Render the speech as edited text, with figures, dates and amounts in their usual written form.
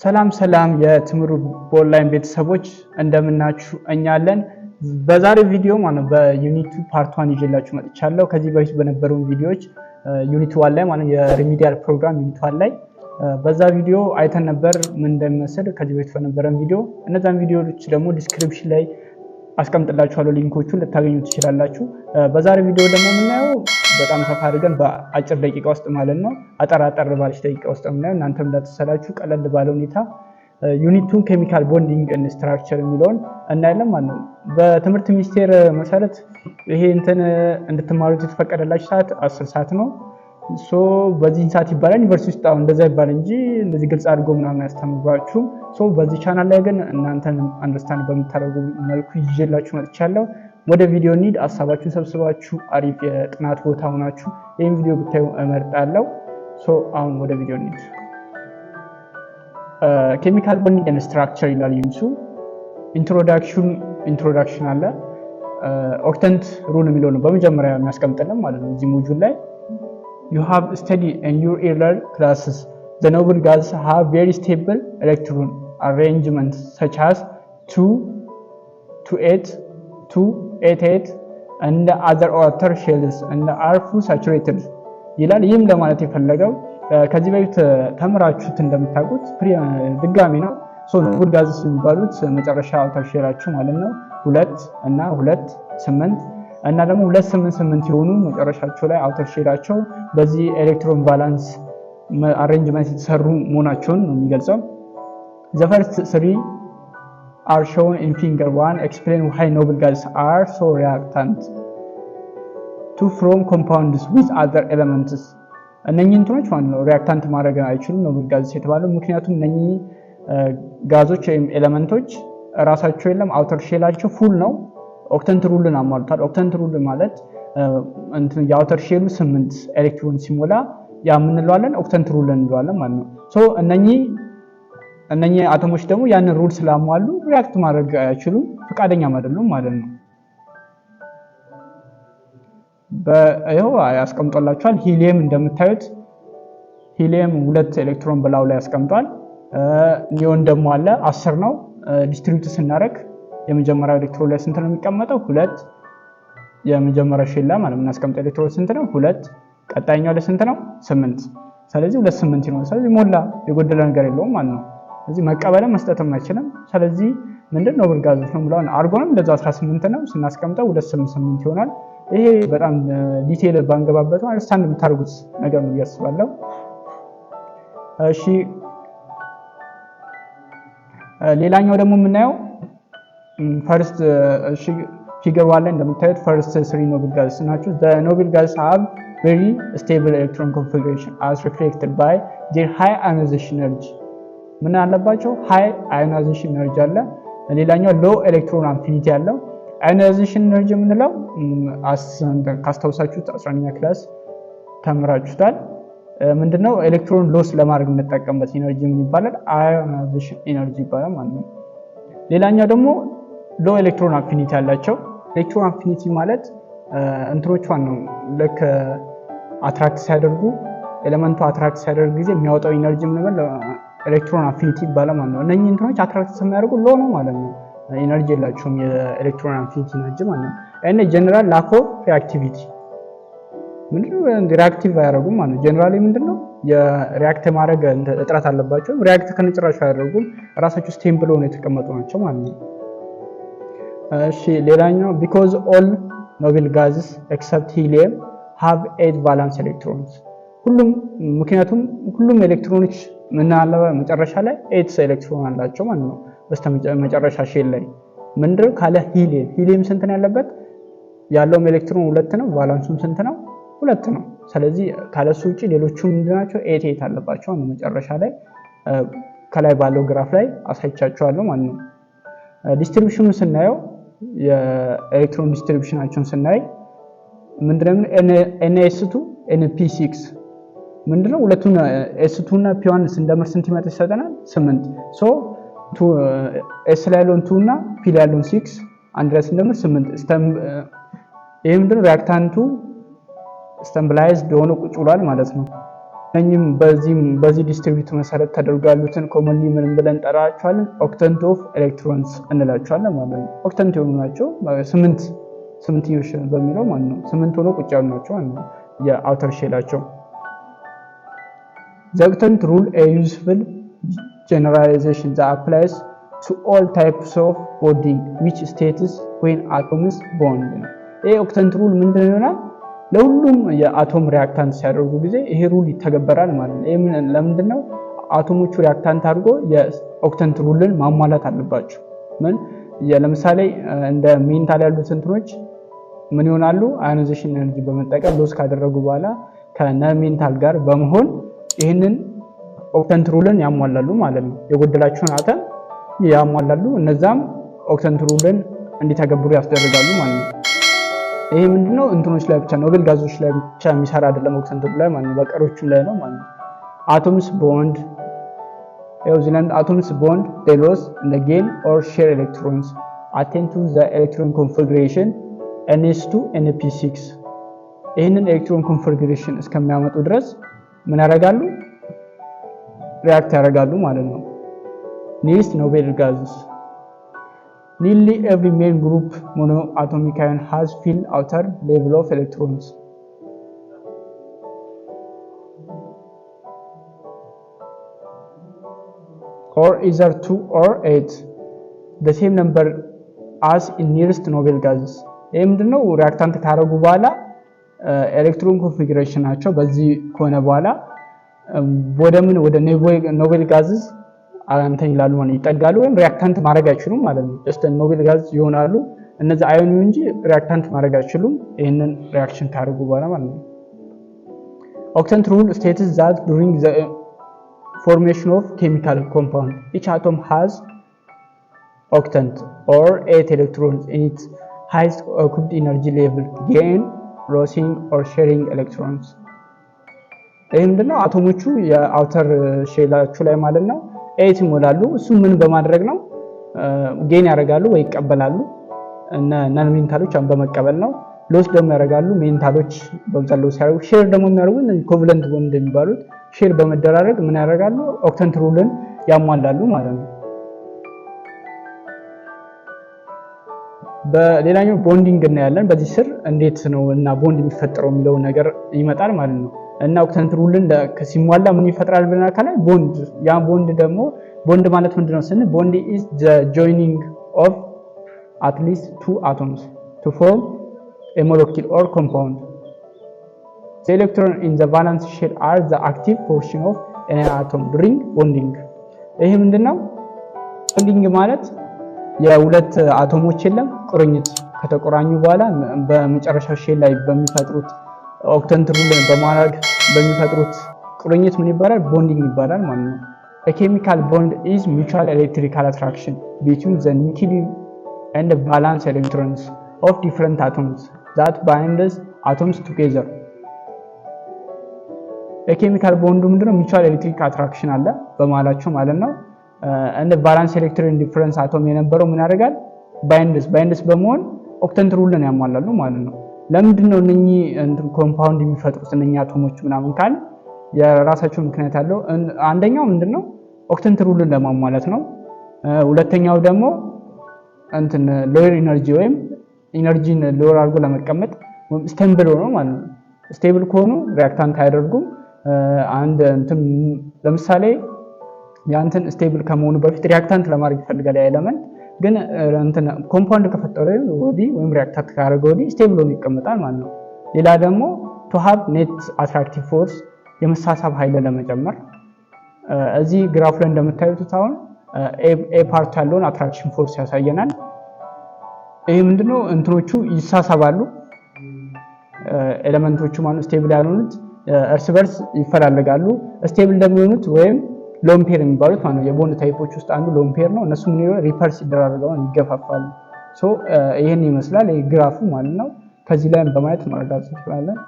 ሰላም የትምሩ ኦንላይን ቤተሰቦች እንደምናችሁ እኛለን በዛሬው ቪዲዮ ማለት በዩኒት 2 ፓርት 1 ይዤላችሁ መጥቻለሁ። ከዚህ በፊት በነበሩ ቪዲዮዎች ዩኒት 1 ላይ ማለት የሪሚዲያል ፕሮግራም ዩኒት 1 ላይ በዛ ቪዲዮ አይተን ነበር ምን እንደሚመስል ከዚህ በፊት በነበረን ቪዲዮ። እነዛን ቪዲዮዎች ደግሞ ዲስክሪፕሽን ላይ አስቀምጥላችኋለሁ ሊንኮቹን ልታገኙ ትችላላችሁ። በዛሬው ቪዲዮ ደግሞ የምናየው በጣም ሰፋ አድርገን በአጭር ደቂቃ ውስጥ ማለት ነው አጠር ባለች ደቂቃ ውስጥ የምናየው እናንተም እንዳትሰላችሁ ቀለል ባለ ሁኔታ ዩኒቱን ኬሚካል ቦንዲንግ ኤንድ ስትራክቸር የሚለውን እናያለን ማለት ነው። በትምህርት ሚኒስቴር መሰረት ይሄ እንድትማሩት የተፈቀደላችሁ ሰዓት 10 ሰዓት ነው። በዚህ ሰዓት ይባላል ዩኒቨርሲቲ ውስጥ አሁን እንደዛ ይባል እንጂ እንደዚህ ግልጽ አድርጎ ምናምን ያስተምሯችሁ። በዚህ ቻናል ላይ ግን እናንተን አንደርስታንድ በምታደርጉ መልኩ ይዤላችሁ መጥቻለሁ። ወደ ቪዲዮ እንሂድ። ሐሳባችሁን ሰብስባችሁ አሪፍ የጥናት ቦታ ሆናችሁ ይሄን ቪዲዮ ብታዩ እመርጣለሁ። አሁን ወደ ቪዲዮ እንሂድ። ኬሚካል ቦንዲንግ ኤንድ ስትራክቸር ይላል ዩኒቱ። ኢንትሮዳክሽን አለ። ኦክተንት ሩል የሚለው ነው በመጀመሪያ የሚያስቀምጥልን ማለት ነው እዚህ ሞጁል ላይ You have studied in your earlier classes the noble gases have very stable electron arrangements such as 2-8 and other outer shells and are full saturated ይላል። ይህም ለማለት የፈለገው ከዚህ በፊት ተምራችሁት እንደምታውቁት ድጋሚ ነው። ኖብል ጋዝስ የሚባሉት መጨረሻ አውተር ሼላቸው ማለት ነው 2 እና 2 8 እና ደግሞ 288 የሆኑ መጨረሻቸው ላይ አውተር ሼላቸው በዚህ ኤሌክትሮን ባላንስ አሬንጅመንት የተሰሩ መሆናቸውን ነው የሚገልጸው። The first three are shown in figure 1 explain why noble gases are so reactant to form compounds with other elements. እነኚህ እንትኖች ማለት ነው ሪአክታንት ማድረግ አይችሉም ኖብል ጋዝስ የተባለው ምክንያቱም እነኚህ ጋዞች ወይም ኤሌመንቶች ራሳቸው የለም አውተር ሼላቸው ፉል ነው። ኦክተንት ሩልን አሟልቷል። ኦክተንት ሩል ማለት የአውተር ሼሉ 8 ኤሌክትሮን ሲሞላ ያ ምን እንለዋለን ኦክተንት ሩል እንለዋለን ማለት ነው። እነኚህ አተሞች ደግሞ ያንን ሩል ስላሟሉ ሪአክት ማድረግ አይችሉም፣ ፈቃደኛም አይደሉም ማለት ነው። በይሄው ያስቀምጦላችኋል። ሂሊየም እንደምታዩት ሂሊየም 2 ኤሌክትሮን በላው ላይ ያስቀምጧል። ኒዮን ደግሞ አለ 10 ነው። ዲስትሪቢዩት ስናደርግ የመጀመሪያው ኤሌክትሮን ላይ ስንት ነው የሚቀመጠው 2 የመጀመሪያው ሼል ላይ ማለት እናስቀምጠው ኤሌክትሮን ስንት ነው 2 ቀጣይኛው ላይ ስንት ነው 8 ስለዚህ 2 8 ነው። ስለዚህ ሞላ የጎደለ ነገር የለውም ማለት ነው። ስለዚህ መቀበልም መስጠትም አይችልም። ስለዚህ ምንድነው ኖብል ጋዝስ ነው ብለዋል። አርጎንም እንደዛ 18 ነው ስናስቀምጠው 288 ይሆናል። ይሄ በጣም ዲቴይል ባንገባበት ማለት ስታንድ የምታደርጉት ነገር ነው ያስባለው። እሺ ሌላኛው ደግሞ የምናየው ፈርስት ፊገር 1 ላይ እንደምታዩት ፈርስት 3 ኖብል ጋዝስ ናቸው። the noble gases have very stable electron configuration as reflected by their high ionization energy ምን አለባቸው high ionization energy አለ። ሌላኛው low electron affinity አለው። ionization energy የምንለው ካስታውሳችሁት 10ኛ ክላስ ተምራችሁታል። ምንድነው ኤሌክትሮን ሎስ ለማድረግ የምንጠቀምበት ኢነርጂ ምን ይባላል ionization energy ይባላል ማለት ነው። ሌላኛው ደግሞ ሎ ኤሌክትሮን አፊኒቲ አላቸው። ኤሌክትሮን አፊኒቲ ማለት እንትሮቿን ነው ለክ አትራክት ሲያደርጉ ኤሌመንቱ አትራክት ሲያደርግ ጊዜ የሚያወጣው ኢነርጂ ምን ነው ኤሌክትሮን አፊኒቲ ይባላል ማለት ነው። እነኚህ እንትሮች አትራክት የሚያደርጉ ሎ ነው ማለት ነው። ኢነርጂ የላቸውም የኤሌክትሮን አፊኒቲ ኢነርጂ ማለት ነው። እና ጀነራል ላክ ኦፍ ሪአክቲቪቲ ምንድነው ሪአክቲቭ አያደርጉም ማለት ነው። ጀነራሊ ምንድነው የሪአክት ማድረግ እጥረት አለባቸው። ሪአክት ከነጭራሹ አያደርጉም ራሳቸው ስቴብል ሆነው የተቀመጡ ናቸው ማለት ነው። እሺ ሌላኛው because all noble gases except helium have 8 valence electrons ምክንያቱም ሁሉም ኤሌክትሮኖች ምን አለ መጨረሻ ላይ 8 ኤሌክትሮን አላቸው ማለት ነው። በስተመጨረሻ ሼል ላይ ምንድነው ካለ ሂሊየም ስንት ነው ያለበት ያለው ኤሌክትሮን 2 ነው። ቫላንሱም ስንት ነው 2 ነው። ስለዚህ ካለሱ ውጪ ሌሎቹ ምንድናቸው 8 አለባቸው ነው መጨረሻ ላይ ከላይ ባለው ግራፍ ላይ አሳይቻችኋለሁ ማለት ነው። ዲስትሪቢዩሽኑን ስናየው የኤሌክትሮን ዲስትሪቢዩሽናቸውን ስናይ ምንድነው NS2 NP6 ምንድነው ሁለቱን S2 እና P1 ስንደምር ስንት ይመጣ ይሰጠናል 8 S ላይ ያለውን 2 እና P ላይ ያለውን 6 አንድ ላይ ስንደምር 8 ይሄ ምንድነው ሪአክታንቱ ስታቢላይዝድ ሆኖ ቁጭ ብሏል ማለት ነው። እነኚህም በዚህ ዲስትሪቢዩት መሰረት ተደርገው ያሉትን ኮመንሊ ምን ብለን እንጠራቸዋለን? ኦክተንት ኦፍ ኤሌክትሮንስ እንላቸዋለን ማለት ነው። ኦክተንት የሆኑ ናቸው 8ዮሽ በሚለው ማለት ነው። 8 ሆኖ ቁጭ ያሉ ናቸው ማለት ነው የአውተር ሼላቸው። The octet rule a useful generalization that applies to all types of bonding which states when atoms bond. ይሄ ኦክተንት ሩል ምንድነው ይሆናል? ለሁሉም የአቶም ሪአክታንት ሲያደርጉ ጊዜ ይሄ ሩል ይተገበራል ማለት ነው። ይሄ ለምንድነው? አቶሞቹ ሪአክታንት አድርጎ የኦክተንት ሩልን ማሟላት አለባቸው። ለምሳሌ እንደ ሜንታል ያሉት እንትኖች ምን ይሆናሉ? አዮናይዜሽን ኤነርጂ በመጠቀም ሎስ ካደረጉ በኋላ ከነን ሜንታል ጋር በመሆን ይሄንን ኦክተንት ሩልን ያሟላሉ ማለት ነው። የጎደላቸውን አተም ያሟላሉ። እነዛም ኦክተንት ሩልን እንዲተገብሩ ያስደርጋሉ ማለት ነው። ይሄ ምንድነው? እንትኖች ላይ ብቻ ኖቤል ጋዞች ላይ ብቻ የሚሰራ አይደለም ኦክተንት ሩል ላይ ማለት ነው። በቀሮቹም ላይ ነው ማለት ነው። atoms bond atoms bond they lose and gain or share electrons attend to the electron configuration ns2 np6 ይሄንን ኤሌክትሮን ኮንፊግሬሽን እስከሚያመጡ ድረስ ምን ያደርጋሉ? ሪአክት ያደርጋሉ ማለት ነው። ኔክስት ኖቤል ጋዝስ nearly every main group monoatomic ion has filled outer level of electrons. Or either 2 or 8 the same number as in nearest noble gases. ይሄ ምንድነው? ሪአክታንት ካደረጉ በኋላ ኤሌክትሮን ኮንፊግሬሽን ናቸው በዚህ ከሆነ በኋላ ወደ ኖቤል ጋዝስ አንተን ይላሉ ማለት ይጠጋሉ ወይም ሪአክታንት ማድረግ አይችሉም ማለት ነው። ጀስት ኖቤል ጋዝ ይሆናሉ እነዚህ አዮን እንጂ ሪአክታንት ማድረግ አይችሉም ይሄንን ሪአክሽን ካደረጉ በኋላ ማለት ነው። ኦክተንት ሩል states that during the formation of chemical compound each atom has octet or 8 electrons in its highest octet energy level gain losing or sharing electrons. ይሄ ምንድነው? አቶሞቹ የአውተር ሼላቸው ላይ ማለት ነው 8 ይሞላሉ። እሱ ምን በማድረግ ነው? ጌን ያደርጋሉ ወይ ይቀበላሉ እና ነን ሜንታሎች በመቀበል ነው። ሎስ ደግሞ ያደርጋሉ ሜንታሎች በብዛት ሎስ ያደርጉ። ሼር ደግሞ የሚያደርጉት ኢኩቫለንት ቦንድ የሚባሉት ሼር በመደራረግ ምን ያደርጋሉ? ኦክተንት ሩልን ያሟላሉ ማለት ነው። በሌላኛው ቦንዲንግ እናያለን። በዚህ ስር እንዴት ነው እና ቦንድ የሚፈጠረው የሚለው ነገር ይመጣል ማለት ነው። እና ኦክተንት ሩልን ሲሟላ ምን ይፈጥራል ብለናል ካለ ቦንድ። ያ ቦንድ ደግሞ ቦንድ ማለት ምንድነው ስንል ቦንድ is the joining of at least 2 atoms to form a molecule or compound. The electron in the valence shell are the active portion of an atom during bonding. ይሄ ምንድነው? ቦንዲንግ ማለት የሁለት አቶሞች የለም ቁርኝት ከተቆራኙ በኋላ በመጨረሻው ሼል ላይ በሚፈጥሩት ኦክተንት ሩልን በማድረግ በሚፈጥሩት ቁርኝት ምን ይባላል? ቦንዲንግ ይባላል ማለት ነው። A chemical bond is mutual electrical attraction between the nuclear and the valence electrons of different atoms that binds atoms together. የኬሚካል ቦንዱ ምንድነው? ሚቹዋል ኤሌክትሪክ አትራክሽን አለ በመሃላቸው ማለት ነው። እንደ ቫላንስ ኤሌክትሮን ዲፈረንስ አቶም የነበረው ምን ያደርጋል? ባይንድስ በመሆን ኦክተንት ሩልን ያሟላሉ ማለት ነው። ለምንድነው እነኚህ ኮምፓውንድ የሚፈጥሩት እነኚህ አቶሞች ምናምን ካል የራሳቸው ምክንያት አለው። አንደኛው ምንድነው? ኦክተንት ሩልን ለማሟላት ነው። ሁለተኛው ደግሞ ሎየር ኢነርጂ ወይም ኢነርጂን ሎየር አድርጎ ለመቀመጥ ስቴብል ነው ማለት ነው። ስቴብል ከሆኑ ሪአክታንት አያደርጉም። አንድ ለምሳሌ ያንተን ስቴብል ከመሆኑ በፊት ሪአክታንት ለማድረግ ይፈልጋል ያ ኤሌመንት ግን ኮምፓውንድ ከፈጠረ ወይም ሪአክታንት ካደረገ ወዲህ ስቴብል ሆኖ ይቀመጣል ማለት ነው። ሌላ ደግሞ to have net attractive force የመሳሳብ ኃይል ለመጨመር እዚህ ግራፍ ላይ እንደምታዩት አሁን ኤ ፓርት ያለውን አትራክሽን ፎርስ ያሳየናል። ይሄ ምንድነው? እንትኖቹ ይሳሳባሉ ኤሌመንቶቹ ማለት ስቴብል ያልሆኑት እርስ በርስ ይፈላለጋሉ። ስቴብል እንደሚሆኑት ወይም ሎን ፔር የሚባሉት ማለት ነው የቦንድ ታይፖች ውስጥ አንዱ ሎን ፔር ነው። እነሱ ምን ይሆናል? ሪፐርስ ይደራረጋሉ፣ ይገፋፋሉ። ይሄን ይመስላል ይሄ ግራፉ ማለት ነው። ከዚህ ላይ በማየት መረዳት እንችላለን።